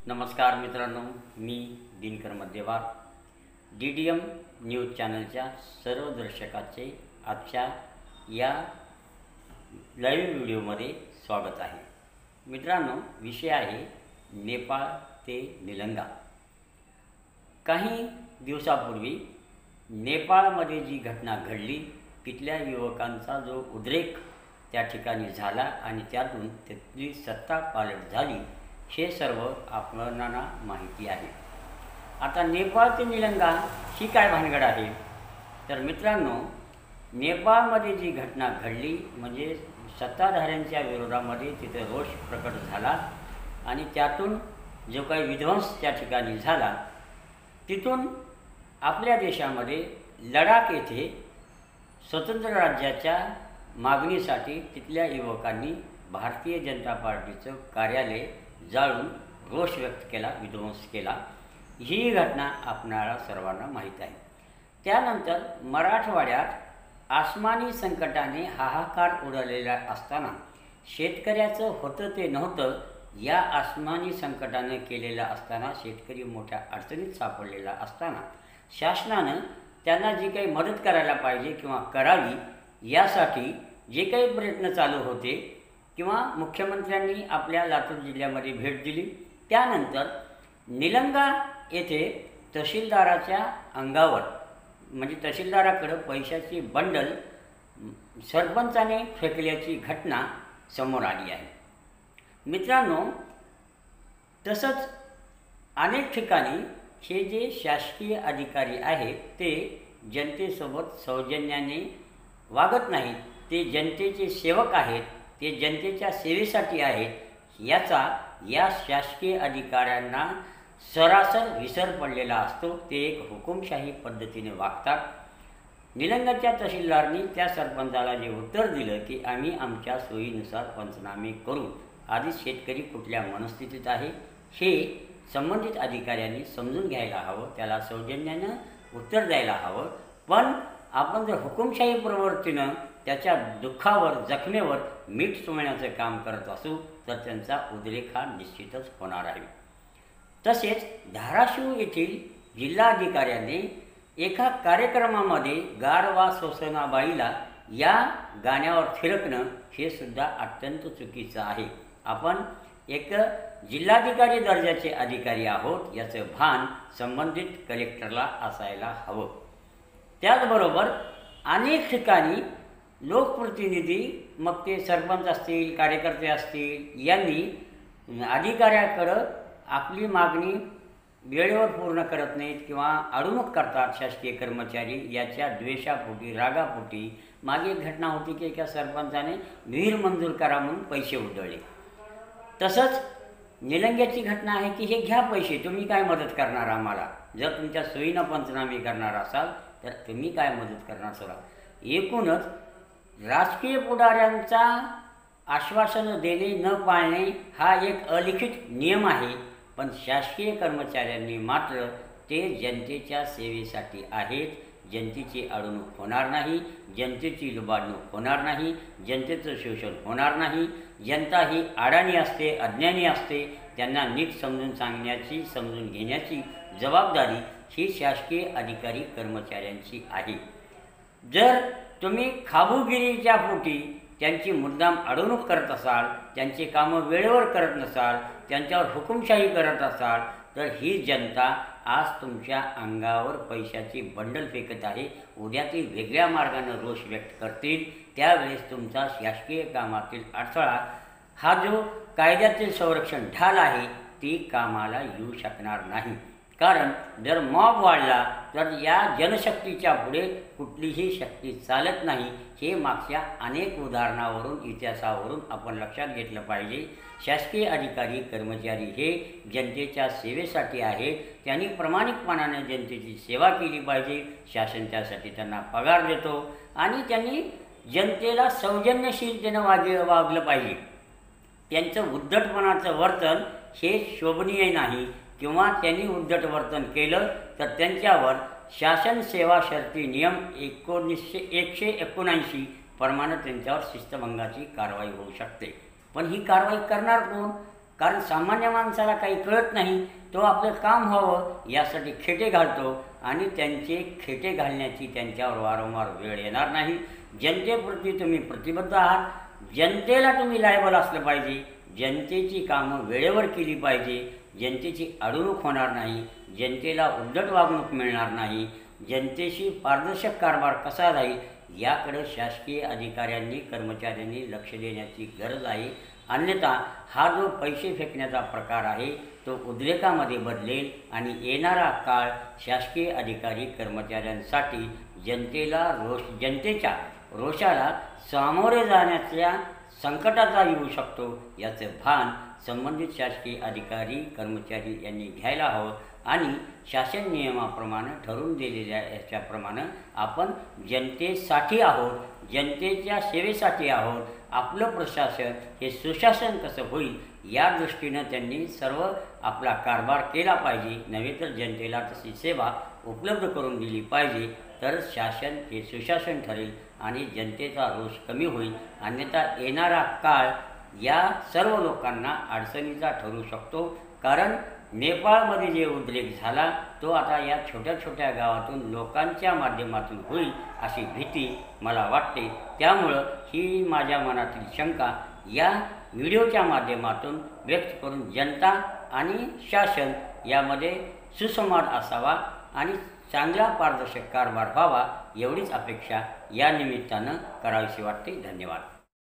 नमस्कार मित्रांनो, मी Dinkar मध्यवार DDM news चॅनलच्या सर्व दर्शकाचे आजच्या या लाईव्ह व्हिडिओमध्ये स्वागत आहे। मित्रांनो, विषय आहे नेपाळ ते निलंगा। काही दिवसापूर्वी नेपाळमध्ये जी घटना घडली, तिथल्या युवकांचा जो उद्रेक त्या ठिकाणी झाला आणि त्यातून तिथली सत्ता पालट झाली, हे सर्व आपणांना माहिती आहे। आता नेपाळ ते निलंगा ही काय भानगड आहे? तर मित्रांनो, नेपाळमध्ये जी घटना घडली म्हणजे सत्ताधाऱ्यांच्या विरोधामध्ये तिथे रोष प्रकट झाला आणि त्यातून जो काही विध्वंस त्या ठिकाणी झाला, तिथून आपल्या देशामध्ये लडाख येथे स्वतंत्र राज्याच्या मागणीसाठी तिथल्या युवकांनी भारतीय जनता पार्टीचं कार्यालय जाळून रोष व्यक्त केला, विध्वंस केला। ही घटना आपणाला सर्वांना माहीत आहे। त्यानंतर मराठवाड्यात आसमानी संकटाने हाहाकार उडालेला असताना शेतकऱ्याचं होतं ते नव्हतं, या आसमानी संकटाने केलेलं असताना शेतकरी मोठ्या अडचणीत सापडलेला असताना शासनानं त्यांना जी काही मदत करायला पाहिजे किंवा करावी, यासाठी जे काही प्रयत्न चालू होते किंवा मुख्यमंत्र्यांनी आपल्या लातूर जिल्ह्यामध्ये भेट दिली। त्यानंतर निलंगा येथे तहसीलदाराच्या अंगावर म्हणजे तहसीलदाराकडे पैशाची बंडल सरपंचाने फेकल्याची घटना समोर आली आहे। मित्रांनो, तसंच अनेक ठिकाणी हे जे शासकीय अधिकारी आहेत ते जनतेसोबत सौजन्याने वागत नाहीत, ते जनतेचे सेवक आहेत, ते जनतेच्या सेवेसाठी आहेत, याचा या शासकीय अधिकाऱ्यांना सरासर विसर पडलेला असतो। ते एक हुकुमशाही पद्धतीने वागतात। निलंगाच्या तहसीलदारांनी त्या सरपंचाला जे उत्तर दिलं की आम्ही आमच्या सोयीनुसार पंचनामे करू, आधीच शेतकरी कुठल्या मनस्थितीत आहे हे संबंधित अधिकाऱ्यांनी समजून घ्यायला हवं, त्याला सौजन्यानं उत्तर द्यायला हवं। पण आपण जर हुकुमशाही प्रवृत्तीनं त्याच्या दुःखावर, जखमेवर मीठ चोळण्याचं काम करत असू तर त्यांचा उद्रेक हा निश्चितच होणार आहे। तसेच धाराशिव येथील जिल्हाधिकाऱ्यांनी एका कार्यक्रमामध्ये गारवा सोसनाबाईला या गाण्यावर थिरकणं हे सुद्धा अत्यंत चुकीचं आहे। आपण एक जिल्हाधिकारी दर्जाचे अधिकारी आहोत याचं भान संबंधित कलेक्टरला असायला हवं। त्याचबरोबर अनेक ठिकाणी लोकप्रतिनिधी, मग ते सरपंच असतील, कार्यकर्ते असतील, यांनी अधिकाऱ्याकडं आपली मागणी वेळेवर पूर्ण करत नाहीत किंवा अडवणूक करतात शासकीय कर्मचारी, याच्या द्वेषापोटी, रागापोटी। मागे एक घटना होती की एका सरपंचाने विहीर मंजूर करा म्हणून पैसे उधळले। तसंच निलंग्याची घटना आहे की हे घ्या पैसे, तुम्ही काय मदत करणार आम्हाला? जर तुमच्या सोयीनं पंचनामे करणार असाल तर तुम्ही काय मदत करणार? सोडा। एकूणच राजकीय पुढाऱ्यांचा आश्वासन देणे न पाळणे हा एक अलिखित नियम आहे, पण शासकीय कर्मचाऱ्यांनी मात्र ते जनतेच्या सेवेसाठी आहेत। जनतेची अडवणूक होणार नाही, जनतेची लुबाडणूक होणार नाही, जनतेचं शोषण होणार नाही। जनता ही अडाणी असते, अज्ञानी असते, त्यांना नीट समजून सांगण्याची, समजून घेण्याची जबाबदारी ही शासकीय अधिकारी कर्मचाऱ्यांची आहे। जर तुम्ही खाबूगिरीच्या पोटी त्यांची मुद्दाम अडवणूक करत असाल, त्यांची कामं वेळेवर करत नसाल, त्यांच्यावर हुकुमशाही करत असाल, तर ही जनता आज तुमच्या अंगावर पैशाची बंडल फेकत आहे। उद्या ती वेगळ्या मार्गाने रोष व्यक्त करतील, त्यावेळेस तुमचा शासकीय कामातील अडथळा हा जो कायद्यातील संरक्षण ढाल आहे ती कामाला येऊ शकणार नाही। कारण जर मॉब वाढला तर या जनशक्तीच्या पुढे कुठलीही शक्ती चालत नाही। हे मागच्या अनेक उदाहरणावरून, इतिहासावरून आपण लक्षात घेतलं पाहिजे। शासकीय अधिकारी कर्मचारी हे जनतेच्या सेवेसाठी आहेत, त्यांनी प्रामाणिकपणाने जनतेची सेवा केली पाहिजे। शासन त्यासाठी त्यांना पगार देतो आणि त्यांनी जनतेला सौजन्यशीलतेनं वागलं पाहिजे। त्यांचं उद्धटपणाचं वर्तन हे शोभनीय नाही, किंवा त्यांनी उद्धट वर्तन केलं तर त्यांच्यावर शासन सेवा शर्ती नियम 179 प्रमाणे त्यांच्यावर शिस्तभंगाची कारवाई होऊ शकते। पण ही कारवाई करणार कोण? कारण सामान्य माणसाला काही कळत नाही, तो आपलं काम व्हावं यासाठी खेटे घालतो आणि त्यांचे खेटे घालण्याची त्यांच्यावर वारंवार वेळ येणार नाही. जनतेप्रती तुम्ही प्रतिबद्ध आहात, जनतेला तुम्ही लायबल असलं पाहिजे, जनतेची कामं वेळेवर केली पाहिजे, जनतेची अडवणूक होणार नाही, जनतेला उद्धट वागणूक मिळणार नाही, जनतेशी पारदर्शक कारभार कसा राहील याकडे शासकीय अधिकाऱ्यांनी कर्मचाऱ्यांनी लक्ष देण्याची गरज आहे. अन्यथा हा जो पैसे फेकण्याचा प्रकार आहे तो उद्रेकामध्ये बदलेल आणि येणारा काळ शासकीय अधिकारी कर्मचाऱ्यांसाठी जनतेच्या रोषाला सामोरे जाण्याच्या संकटाचा येऊ शकतो, याचं भान संबंधित शासकीय अधिकारी कर्मचारी यांनी घ्यायला हवं आणि शासन नियमाप्रमाणे ठरवून दिलेल्या याच्याप्रमाणे आपण जनतेसाठी आहोत, जनतेच्या सेवेसाठी आहोत. आपलं प्रशासन हे सुशासन कसं होईल या दृष्टीनं त्यांनी सर्व आपला कारभार केला पाहिजे. नव्हे तर जनतेला तशी सेवा उपलब्ध करून दिली पाहिजे, तर शासन हे सुशासन ठरेल आणि जनतेचा रोष कमी होईल. अन्यथा येणारा काळ या सर्व लोकांना अडचणीचा ठरू शकतो. कारण नेपाळमध्ये जे उद्रेक झाला तो आता या छोट्या छोट्या गावातून लोकांच्या माध्यमातून होईल अशी भीती मला वाटते. त्यामुळं ही माझ्या मनातील शंका या व्हिडिओच्या माध्यमातून व्यक्त करून जनता आणि शासन यामध्ये सुसंवाद असावा आणि चांगला पारदर्शक कारभार व्हावा एवढीच अपेक्षा या निमित्तानं करावीशी वाटते. धन्यवाद.